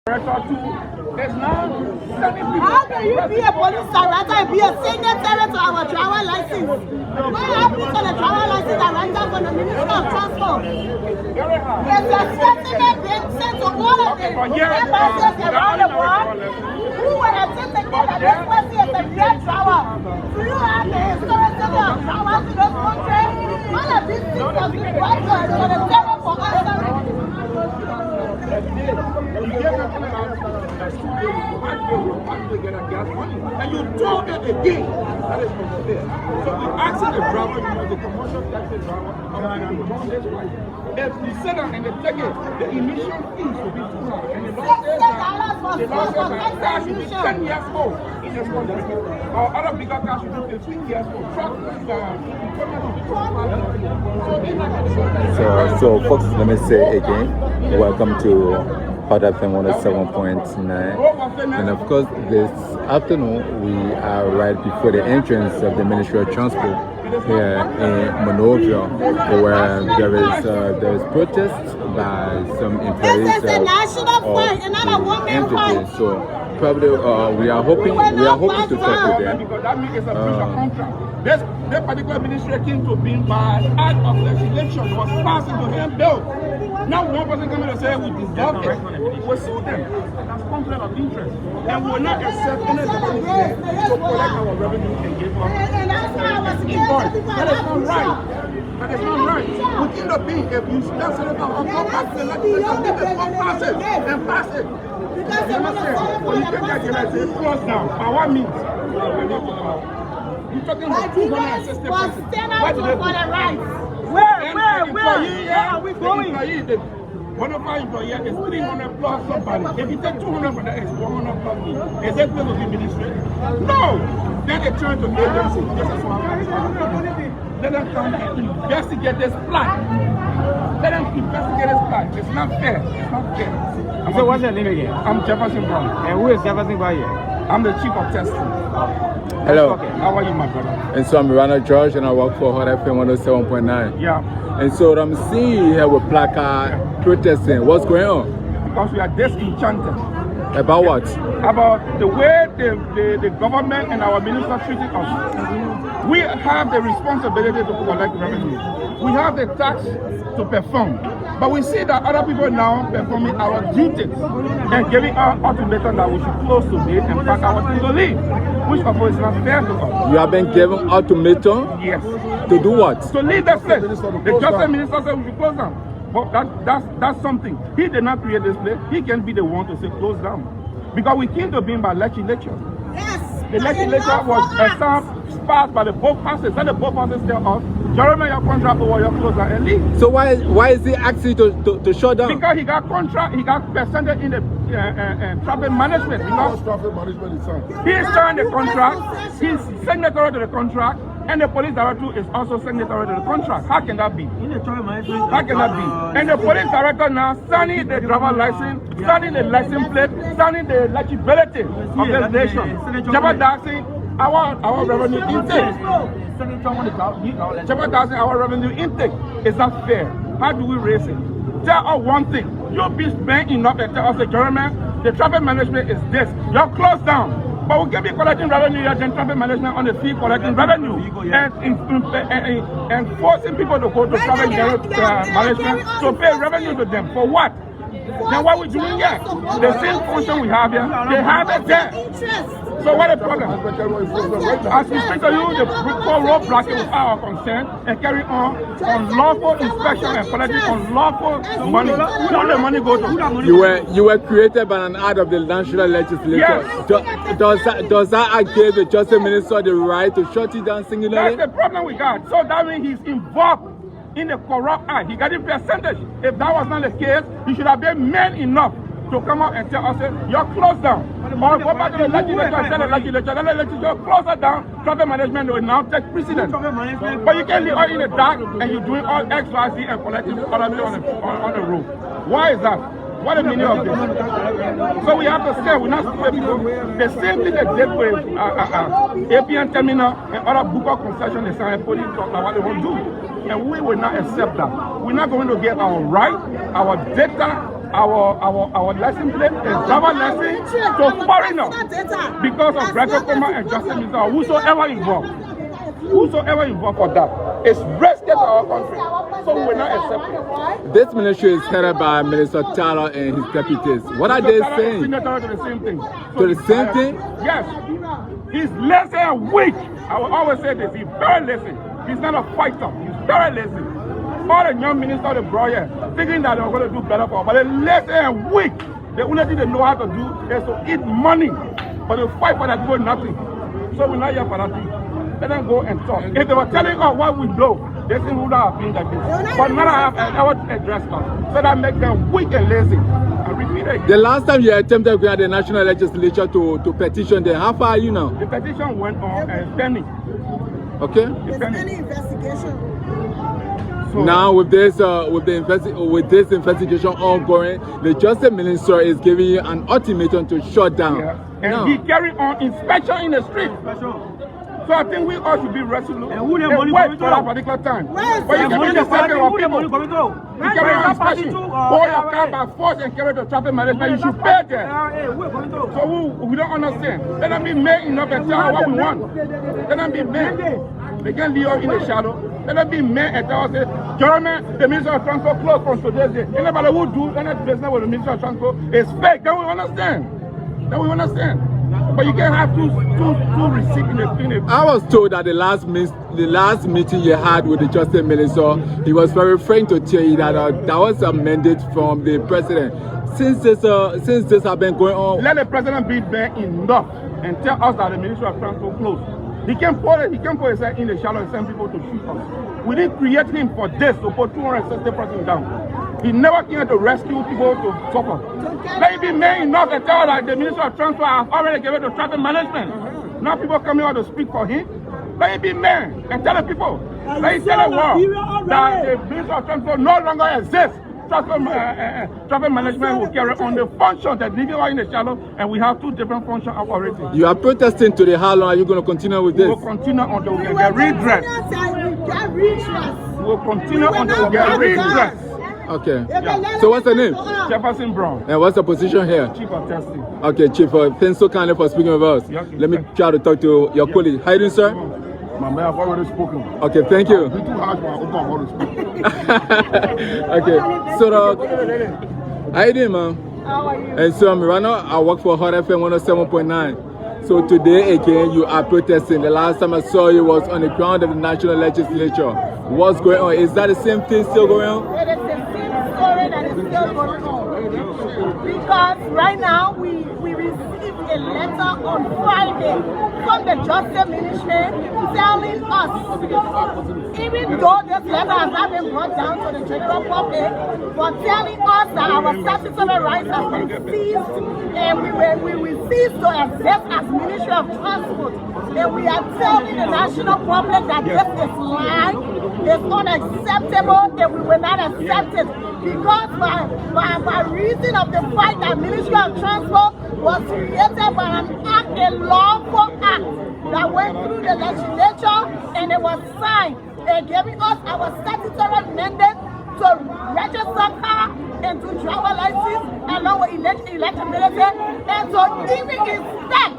How can you be a police director and be a signatory to our travel license? What happened to the travel license director for the Minister of Transport? There's a statement being sent to all of the embassies around the world who would anticipate that this person is a great travel. Do you have the historicity of travel to this country? All of these things have been brought to the table for us. And you told them again that is not fair. So we asking the driver, the commercial taxi driver, if you set up and they take it, the emission fees will be too high. And the law says that car should be 10 years old in this country. Or other bigger cars should be 15 years old. So folks, let me say again, welcome to Hot FM 107.9. And of course, this afternoon we are right before the entrance of the Ministry of Transport here in Monrovia, where there is protest by some employees of the entity. So probably we are hoping to talk with them. Because that means it's a breach of contract. This particular ministry came to being by act of legislation was passed into him bill. Now one person coming to say we deserve it. We sue them. That's conflict of interest. And we will not accept any government to collect our revenue and give us invoice. That is not right. That is not right. Within the being, if you start setting up a pass the legislation, pass it and pass it. When you take that, you like say close down. By what means? You're talking about 260 persons. Why do they do that? Where are we going? One of our employees is 300 plus somebody. If you take 200 for that, it's 100 plus me. Is that going to be ministry? No! Then they turn to agency. This is what I'm Let them come and investigate this plot. Let them investigate this plot. It's not fair. It's not fair. So what's your name again? I'm Jefferson Brown. And who is Jefferson Brown here? I'm the chief of testing. Hello. How are you, my brother? And so I'm Ronald George and I work for Hot FM 107.9. Yeah. And so what I'm seeing here with placard protesting, what's going on? Because we are disenchanted. About what? About the way the government and our minister treating us. We have the responsibility to collect revenue. We have the tax to perform. But we see that other people now performing our duties and giving our ultimatum that we should close today and pack our things to leave. Which of course is not fair to us. You have been given ultimatum? Yes. To do what? To leave the place. The justice minister said we should close down. But that's something. He did not create this place. He can be the one to say close down. Because we came to being by legislature. Yes. The legislature was passed by the both houses. And the both houses tell us, Jeremiah, your contract over your close down and leave. So why is he asking to shut down? Because he got contract, he got percentage in the traffic management. Because traffic management is signed. he signed the contract, he's signatory to the contract, and the police director is also signatory to the contract. How can that be? How can that be? And the police director now signing the driver license, signing the license plate, signing the legibility of the nation, jeopardizing our revenue intake. Jeopardizing our revenue intake. Is that fair? How do we raise it? Tell us one thing. You'll be spent enough and tell us the government, the traffic management is this. You're closed down. But we can be collecting revenue here, then traffic management on the fee collecting revenue and forcing people to go to traffic management to pay revenue to them. For what? Then what are we doing here? The same function we have here, they have it there. So what is the problem? As we speak to you, the road blocking with our concern and carry on unlawful inspection and collecting unlawful money. Where the money go to? You were created by an act of the national legislature. Yes. Does that act give the justice minister the right to shut it down singularly? That's the problem we got. So that means he's involved in the corrupt act. He got a percentage. If that was not the case, he should have been man enough to come out and tell us, you're closed down. Or go back to the legislature and tell the legislature, close it down. Traffic management will now take precedence. But you can't leave all in the dark and you're doing all X, Y, Z and collecting other people on the road. Why is that? What is the meaning of this? So we have to say, we're not stupid people. The same thing they did with APN terminal and other Booker concession, they say, police talk about what they want to do. And we will not accept that. We're not going to get our right, our data, our lesson plate, a driver lesson to foreigners because of Breton Command and Justice Minister or whosoever involved. Whosoever involved for that is risky to our country, so we will not accept it. This ministry is headed by Minister Tyler and his deputies. What are they saying? To the same thing. To the same thing? Yes. He's lazy and weak. I will always say this. He's very lazy. He's not a fighter. He's very lazy. All the young ministers they brought here, thinking that they're going to do better for us, but they're lazy and weak. The only thing they know how to do is to eat money, but they fight for that people nothing. So we're not here for that thing. Let them go and talk. If they were telling us what we know, they think we would not have been like this. But now I have addressed us. So that makes them weak and lazy. I repeat it. The last time you attempted to get the national legislature to petition them, how far are you now? The petition went on and pending. Okay. It's pending investigation. So now with this investigation ongoing, the Justice Minister is giving you an ultimatum to shut down. Yeah. And he carried on inspection in the street. So I think we all should be resolute and wait for that particular time. But you can just say to people, you can inspection, or your car by force and carry the traffic management, you should pay them. So we don't understand. Let them be made enough and tell us what we want. Let them be made. They can't leave us in the shadow. Let them be made and tell us, government, the Minister of Transport closed from today's day. Anybody who do any business with the Minister of Transport is fake. Then we understand. But you can't have two receipts in the thing. I was told that the last meeting you had with the Justice Minister, he was very frank to tell you that that was a mandate from the president. Since this has been going on, let the president be there enough and tell us that the Ministry of Transport closed. He can't put himself in the shadow and send people to shoot us. We didn't create him for this to put 260 persons down. He never came to rescue people to suffer. Let it be made enough to tell that the Minister of Transport has already given to traffic management. Now people coming out to speak for him. Let it be made and tell the people. Let it tell the world that the Minister of Transport no longer exists. Traffic management will carry on the function that leaving us in the shadow, and we have two different functions operating. You are protesting today. How long are you going to continue with this? We will continue until we get redress. We will continue until we get redress. Okay. Yeah. So what's the name? Jefferson Brown. And what's the position here? Chief of Testing. Okay, Chief. Thanks so kindly for speaking with us. Yes, let me try to talk to your colleague. How are you doing, sir? My man, I've already spoken. Okay, thank you. Be too harsh when I open my mouth to speak. Okay, so how you doing, man? How are you? And so right now I work for Hot FM 107.9. So today again you are protesting. The last time I saw you was on the ground of the National Legislature. What's going on? Is that the same thing still going on? It is the same story that is still going on. Because right now we received a letter on Friday from the Justice Ministry telling us, even though this letter has not been brought down to the general public, but telling us that our statutory rights have been seized and we cease to exist as Ministry of Transport. And we are telling the national public that this is lie, it's unacceptable, and we will not accept it. Because by reason of the fact that Ministry of Transport was created by an act, a lawful act that went through the legislature and it was signed and giving us our statutory mandate to register car and to driver license along with electability and to even inspect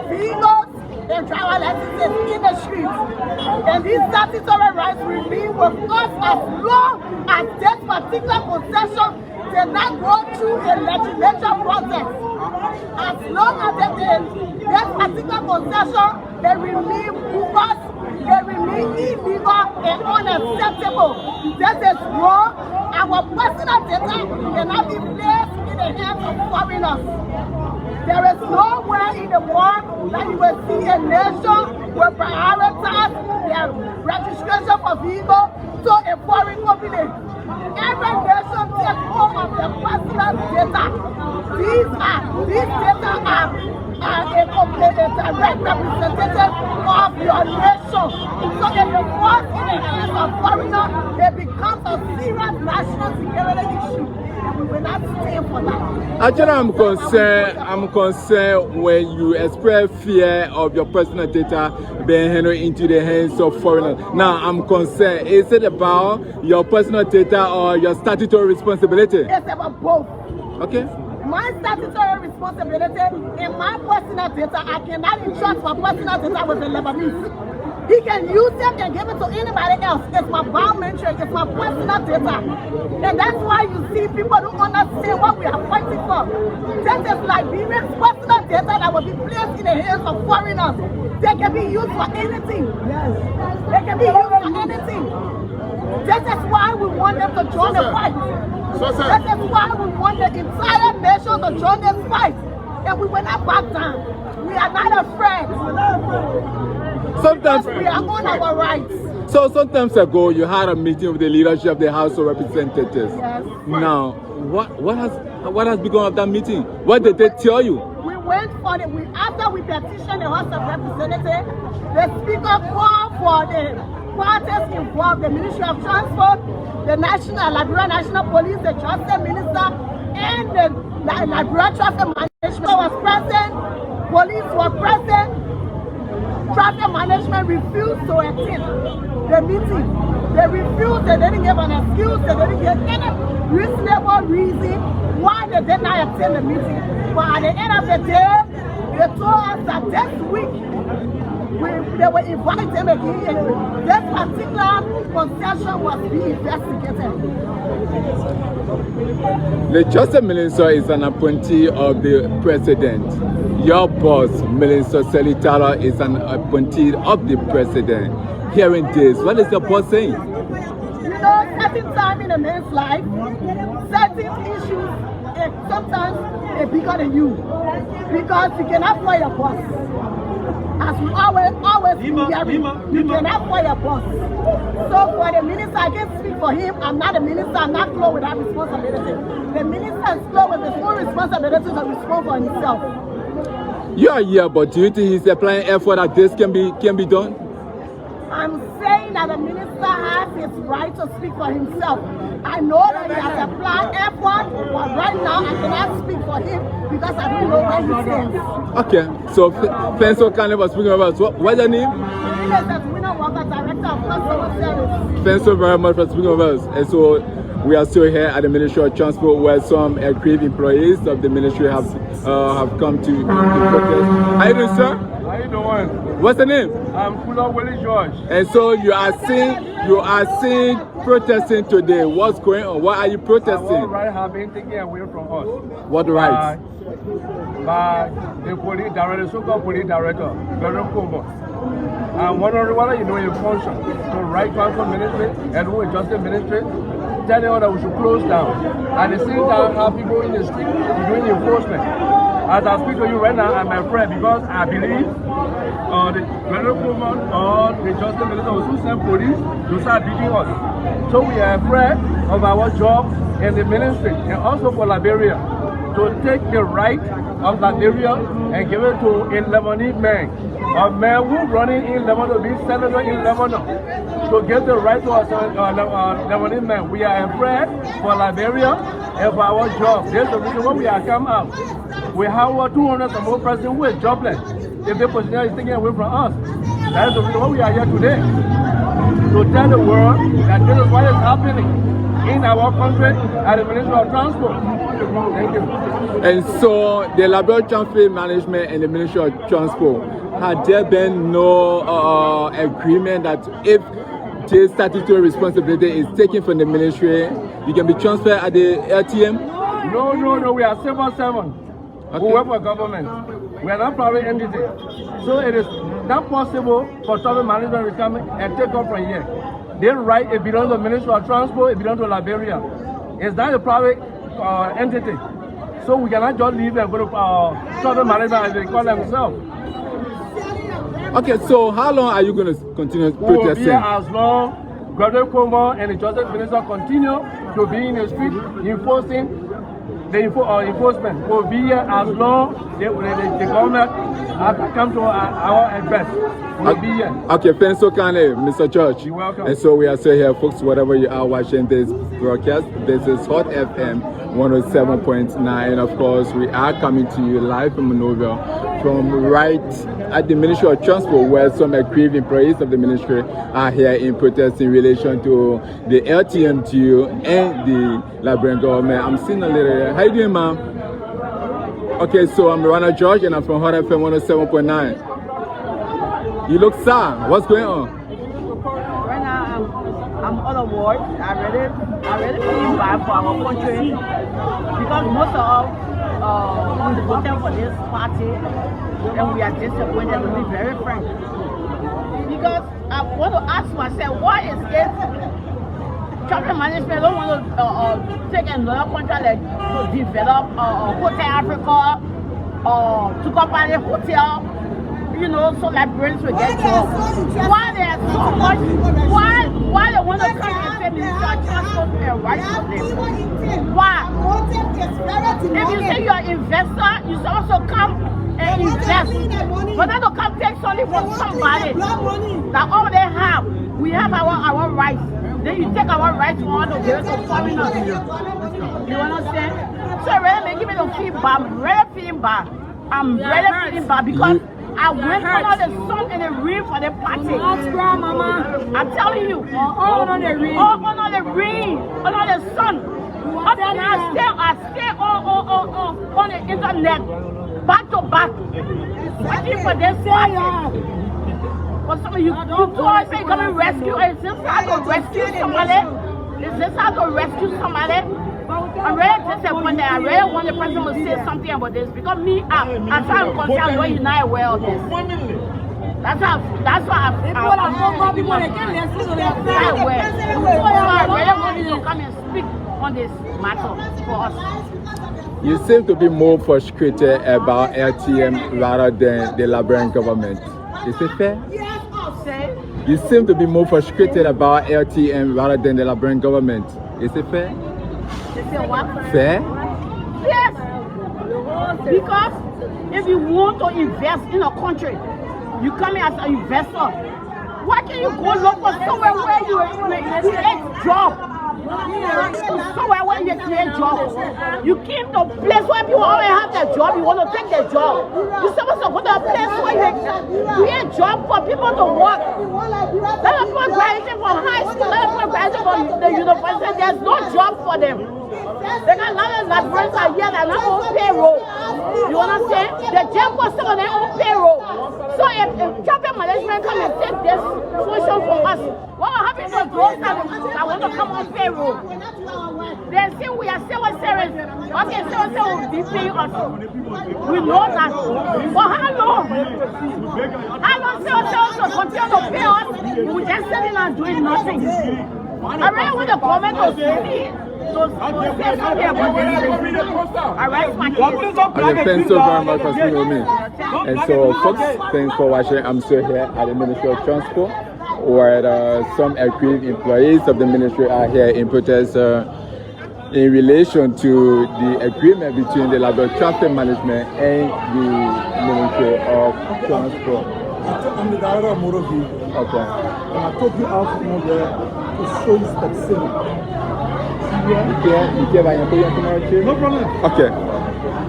vehicles and driver licenses in the streets. And these statutory rights remain with us as long as this particular concession did not go through a legislature process. As long as this particular concession, they remain bogus, they remain illegal and unacceptable. This is wrong. Our personal data cannot be placed in the hands of foreigners. There is nowhere in the world that you will see a nation will prioritize their registration for vehicles to a foreign company. Every nation takes hold of their personal data. These data are a direct representative of your nation. So if it falls in the hands of foreigners, it becomes a serious national security issue. and we will not stand for that. Actually, I'm concerned when you express fear of your personal data being handed into the hands of foreigners. Now, I'm concerned. Is it about your personal data or your statutory responsibility? It's about both. Okay. My statutory responsibility and my personal data, I cannot entrust my personal data with the Lebanese. He can use it and give it to anybody else. It's my biometric, it's my personal data. And that's why you see people don't understand what we are fighting for. That is Liberia's personal data that will be placed in the hands of foreigners. They can be used for anything. Yes. They can be used for anything. That is why we want them to join the fight. That is why we want the entire nation to join this fight. And we will not back down. We are not afraid. Sometimes we are on our rights. So sometimes ago, you had a meeting with the leadership of the House of Representatives. Yes. Now, what has become of that meeting? What did they tell you? We went for it. After we petitioned the House of Representatives, the Speaker called for the parties involved, the Ministry of Transport, the Liberia National Police, the Justice Minister, and the Liberia Traffic Management was present. Police were present. Traffic management refused to attend the meeting. They refused, they didn't give an excuse, they didn't give any reasonable reason why they did not attend the meeting. But at the end of the day, they told us that this week, they will invite them again. This particular concession was being investigated. The Justice Minister is an appointee of the President. Your boss, Minister Selitala, is an appointee of the President. Hearing this, what is the boss saying? You know, certain time in a man's life, certain issues, sometimes they're bigger than you. Because you cannot fire your boss. As we always hearing, you cannot fire your boss. So for the minister, I can't speak for him. I'm not a minister, I'm not close with that responsibility. The minister is close with his full responsibility to respond for himself. You are here, but do you think he's applying effort that this can be done? I'm saying that the minister has his right to speak for himself. I know that he has applied effort, but right now I cannot speak for him because I don't know where he stands. Okay, so thanks for kind of speaking about us. What's your name? Director of Customer Service. Thanks so very much for speaking with us. And so we are still here at the Ministry of Transport, where some aircraft employees of the ministry have come to protest. How you doing, sir? How you doing? What's the name? I'm Kula Willie George. And so you are seeing protesting today. What's going on? What are you protesting? What right have been taken away from us? What rights? By the police director, so-called police director, Very Kumbo. I'm wondering whether you know your function. So right transport ministry and who is justice ministry, telling us that we should close down. At the same time, have people in the street doing enforcement. As I speak to you right now, I'm afraid because I believe the federal government or the justice minister will soon send police to start beating us. So we are afraid of our job in the ministry and also for Liberia to take the right of Liberia and give it to a Lebanese man. A man who running in Lebanon, be senator in Lebanon, to give the right to us, Lebanese man. We are afraid for Liberia and for our job. There's the reason why we are come out. We have 200 and more presidents who is jobless. If the position is taken away from us, that is the reason why we are here today. To tell the world that this is what is happening in our country at the Ministry of Transport. Thank you. And so the Liberia Transport Management and the Ministry of Transport, had there been no agreement that if this statutory responsibility is taken from the ministry, you can be transferred at the LTM? No, we are civil servants who work for government. We are not private entity. So it is not possible for traffic management to come and take off from here. Their right, it belongs to the Ministry of Transport, it belongs to Liberia. It's not a private entity. So we cannot just leave and go to traffic management as they call themselves. Okay, so how long are you going to continue protesting? As long Governor Como and the Justice Minister continue to be in the street enforcing the enforcement. Will be here as long the government has come to our address. We'll be here. Okay, thanks so kindly, Mr. George. You're welcome. And so we are still here, folks, whatever you are watching this broadcast. This is Hot FM 107.9. Of course, we are coming to you live from Monrovia, from right at the Ministry of Transport, where some aggrieved employees of the ministry are here in protest in relation to the LTMTU and the Liberian government. I'm seeing a little. How you doing, ma'am? Okay, so I'm Ronald George and I'm from Hot FM 107.9. You look sad. What's going on? Right now, I'm on the ward. I really feel bad for our country because most of us we voted for this party and we are disappointed, to be very frank. Because I want to ask myself, why is it traffic management don't want to take another contract like to develop Hotel Africa to company hotel, you know, so Liberians will get jobs. Why there's so much? Why they want to come and say Minister Transport and right for them? Why? If you say you're an investor, you should also come and invest. But not to come take something from somebody that all they have. We have our rights. Then you take our rights and want to give it to foreigners. You understand? So really making me to feel bad. I'm really feeling bad. I'm really feeling bad because I went under the sun and the rain for the party. I'm telling you, all under the rain, under the sun. Up and I stay on the internet, back to back, waiting for this party. For some of you told me come and rescue. Is this how to rescue somebody? Is this how to rescue somebody? I'm really disappointed. I really want the president to say something about this because me, as far as I'm concerned, you're not aware of this. That's why I'm aware. So I really want you to come and speak on this matter for us. You seem to be more frustrated about LTM rather than the Liberian government. Is it fair? You seem to be more frustrated about LTM rather than the Liberian government. Is it fair? Is it what? Fair? Yes. Because if you want to invest in a country, you come in as an investor. Why can't you go look for somewhere where you create jobs? Somewhere where you create jobs. You came to a place where people already have their job, you want to take their job. You're supposed to go to a place where you create jobs for people to work. Let us people graduating from high school, let us people graduating from the university, there's no job for them. They got a lot of Liberians out here that are not on payroll. You understand? They just for some of their own payroll. So if traffic management come and take this solution from us, what will happen to those that want to come on payroll? They say we are civil service. Okay, civil service will be paying us. We know that. For how long? How long civil service will continue to pay us? We just sitting and doing nothing. I really want the government to see. Okay, thanks so very much for speaking with me. And so, folks, thanks for watching. I'm still here at the Ministry of Transport, where some aggrieved employees of the ministry are here in protest in relation to the agreement between the Liberia Traffic Management and the Ministry of Transport. I'm the director of motor vehicle. Okay. And I took you out from over there to show you specific. No problem.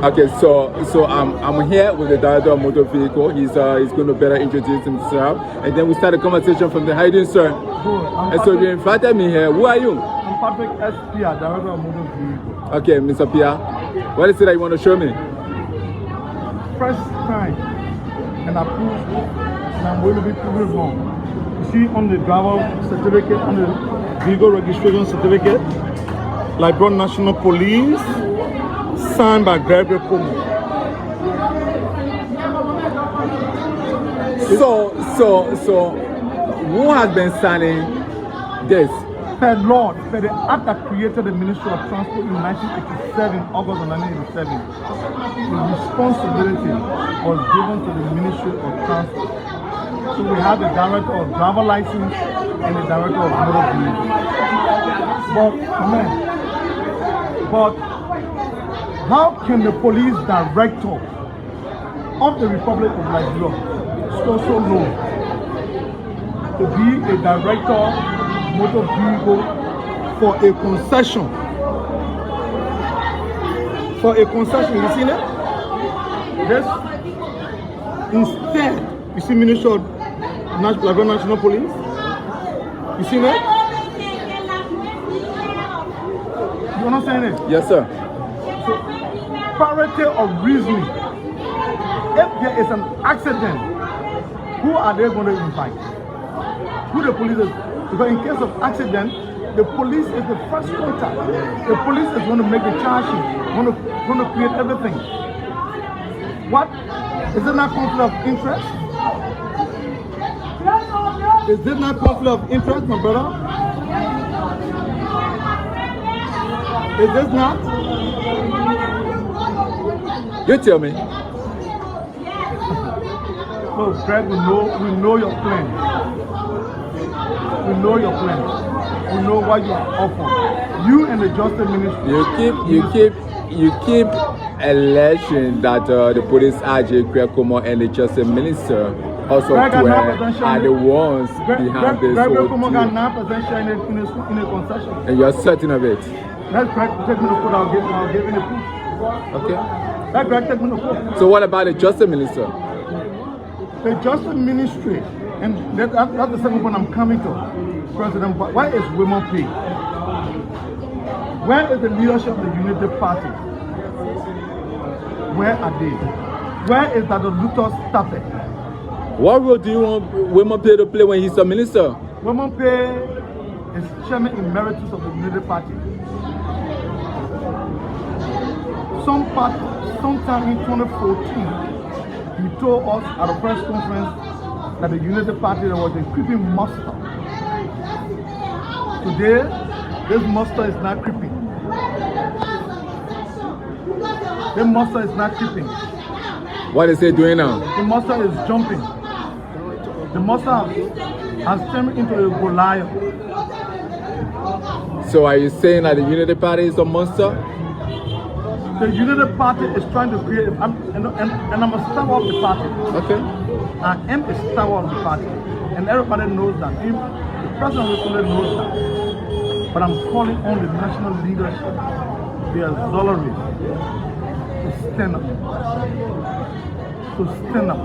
Okay, so I'm here with the director of motor vehicle. He's going to better introduce himself, and then we start a conversation from there. How you doing, sir? Good. And so you invited me here. Who are you? I'm Patrick S. Pia, director of motor vehicle. Okay, Mr. Pia, what is it that you want to show me? First time, and I proved, and I'm going to be proven wrong. You see on the driver certificate, on the vehicle registration certificate, Liberian National Police, signed by Gregory Como. So, who has been signing this? Per law, per the act that created the Ministry of Transport in 1987, August of 1987, the responsibility was given to the Ministry of Transport. So we have the director of driver license and the director of motor vehicle. But how can the police director of the Republic of Liberia score so low to be a director motor vehicle for a concession. For a concession, you see that? Yes. Instead, you see Ministry of National Police. You see that? You understand it? Yes, sir. So, parity of reasoning. If there is an accident, who are they going to invite? Who the police is? Because in case of accident, the police is the first contact. The police is going to make the charges, going to create everything. What? Is it not conflict of interest? Is this not conflict of interest, my brother? Is this not? You tell me. No, Greg, we know your plan. We know your plan. We know what you are offering. You and the Justice Ministry. You keep alleging that the police RJ Kwekumo and the Justice Minister also are the ones behind this whole got deal. 9% share in a concession. And you're certain of it? That's correct. Take me to court. I'll give you the proof. Okay. That's correct. Take me to court. So what about the Justice Minister? The Justice Ministry, and that's the second point I'm coming to. President, why is women paid? Where is the leadership of the Unity Party? Where are they? Where is that the Luthor started? What role do you want Women Pay to play when he's a minister? Women Pay is chairman emeritus of the Unity Party. Sometime in 2014, he told us at a press conference that the Unity Party was a creeping monster. Today, this monster is not creeping. The monster is not creeping. What is he doing now? The monster is jumping. The monster has turned into a Goliath. So are you saying that the Unity Party is a monster? The Unity Party is trying to create, and I'm a star of the party. Okay. I am a star of the party. And everybody knows that. The President of the Republic knows that. But I'm calling on the national leadership, the auxiliaries, to stand up. To stand up.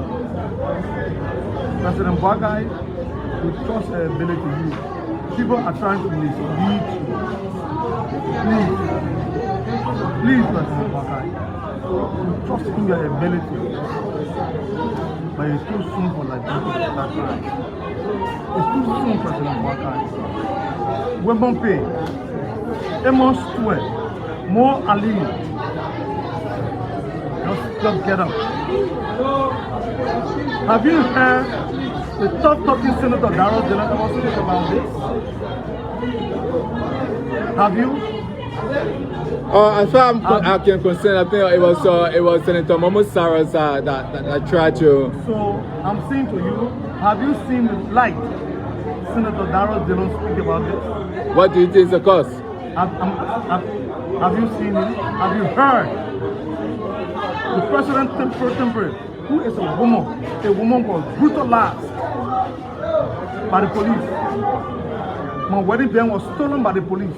President Boakai, we trust our ability to use. People are trying to mislead you. Please, President Boakai, we trust in your ability. But it's too soon for like that time. It's too soon, President Boakai. Women Pay, Amos Square, More Ali. Just get up. Have you heard the top talking Senator Darrell Dillon ever speak about this? Have you? As far as I can concern, I think it was Senator Momo Saras that tried to. So I'm saying to you, have you seen the light Senator Darrell Dillon speak about this? What do you think is the cause? Have you seen it? Have you heard? The President temporary, who is a woman was brutalized by the police. My wedding band was stolen by the police.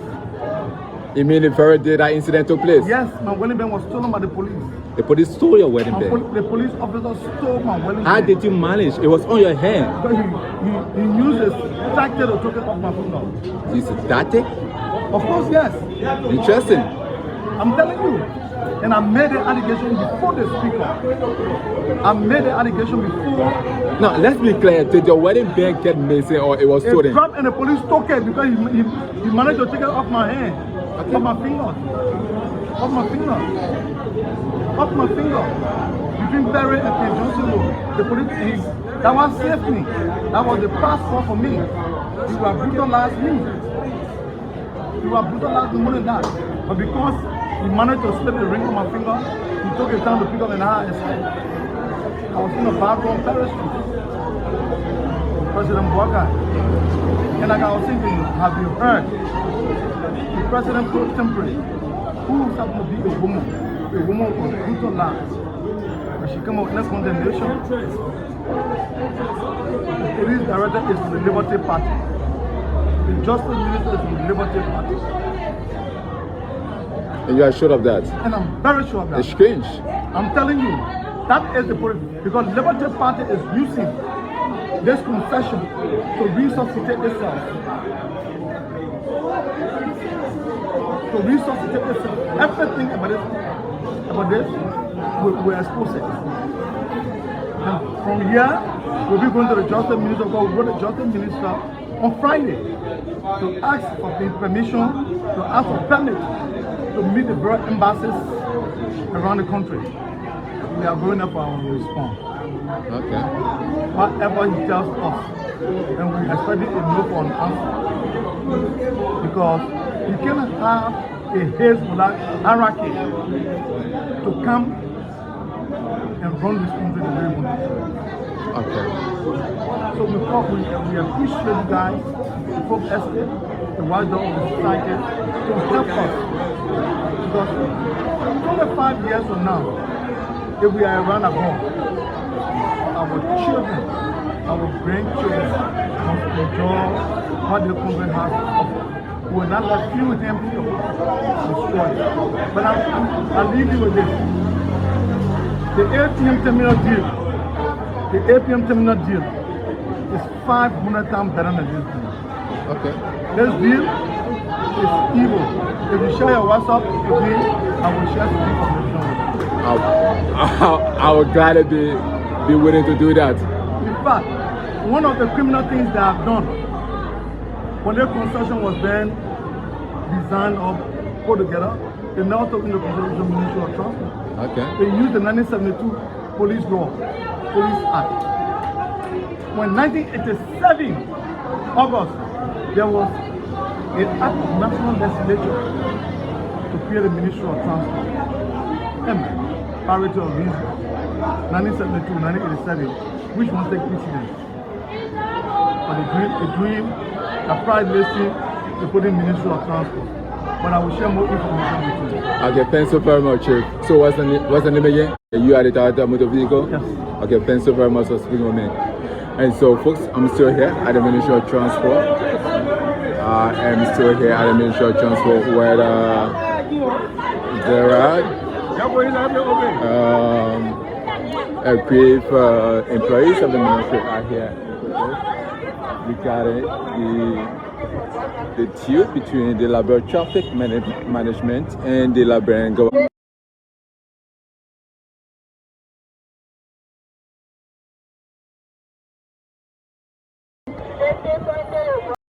You mean the very day that incident took place? Yes, my wedding band was stolen by the police. The police stole your wedding band? The police officer stole my wedding How band. did you manage? It was on your hand. Because he used his tactic to take it off my finger. This is tactic? Of course, yes. Interesting. I'm telling you. And I made the allegation before the speaker. I made the allegation before. Now, let's be clear. Did your wedding band get missing or it was stolen? It dropped and the police took it because he managed to take it off my hand. Okay. Off my finger. Off my finger. Off my finger. Between Perry and St. Johnson Road. The police, that one saved me. That was the passport for me. You were brutalized me. You were brutalized more than that. But because he managed to slip the ring on my finger, he took his time to pick up an eye and said, I was in a bathroom parachute. President Boakai. And like I was saying to you, have you heard the President pro tempore, who is happened to be a woman was brutalized And she came up with no condemnation. The police director is from the Liberty Party. The justice minister is from the Liberty Party. And you are sure of that? And I'm very sure of that. It's strange. I'm telling you, that is the police. Because the Liberty Party is using this concession to resuscitate itself. To resuscitate itself. Everything about this we expose it. And from here, we'll be going to the Justice Minister. We'll go to the Justice Minister on Friday to ask for the permission, to ask for permit to meet the various embassies around the country. We are going up our response. Okay. Whatever he tells us, and we expect it no for an answer. Because you cannot have a Hezbollah hierarchy to come and run this country the way we want. Okay. So we appreciate you guys, the folk estate, the wider of the society, to help us. Because 25 years from now, if we are around at home, our children, our grandchildren must enjoy what the country has to offer. We will not let few of them destroy it. But I'll leave you with this. The APM terminal deal, is 500 times better than this deal. Okay. This deal is evil. If you share your WhatsApp with me, I will share some information with you. I would gladly be willing to do that. In fact, one of the criminal things they have done, when their concession was then designed or put together, they now talking to the Ministry of Transport. Okay. They used the 1972 Police Law, Police Act. When 1987, August, there was an act of national legislature to create a Ministry of Transport. Parity of reason. 1972, 1987, which must take precedence. But a dream, a pride listing, to put in Ministry of Transport. But I will share more information with you. Okay, thanks so very much, Chief. So what's the name again? You are the director of motor vehicle? Yes. Okay, thanks so very much for speaking with me. And so folks, I'm still here at the Ministry of Transport. I'm still here at the Ministry of Transport where there are brief employees of the ministry are here regarding the deal between the Liberia traffic management and the Liberian government.